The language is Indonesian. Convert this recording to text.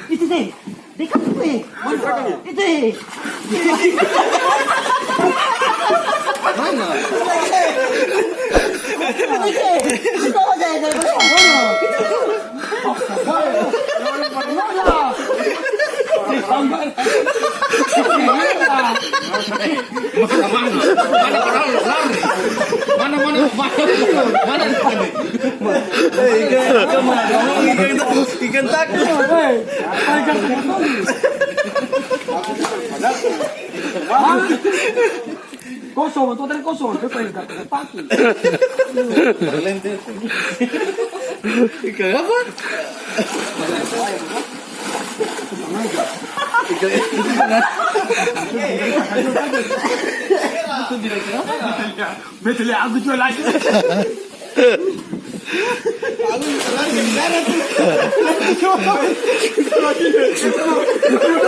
Itu deh. Dekat tuh. Itu. Mana? Itu aja dari Ikan takut. kosong, total kosong. Depan dekat pagi. Ikan apa? Betul ya, aku jual lagi. Aku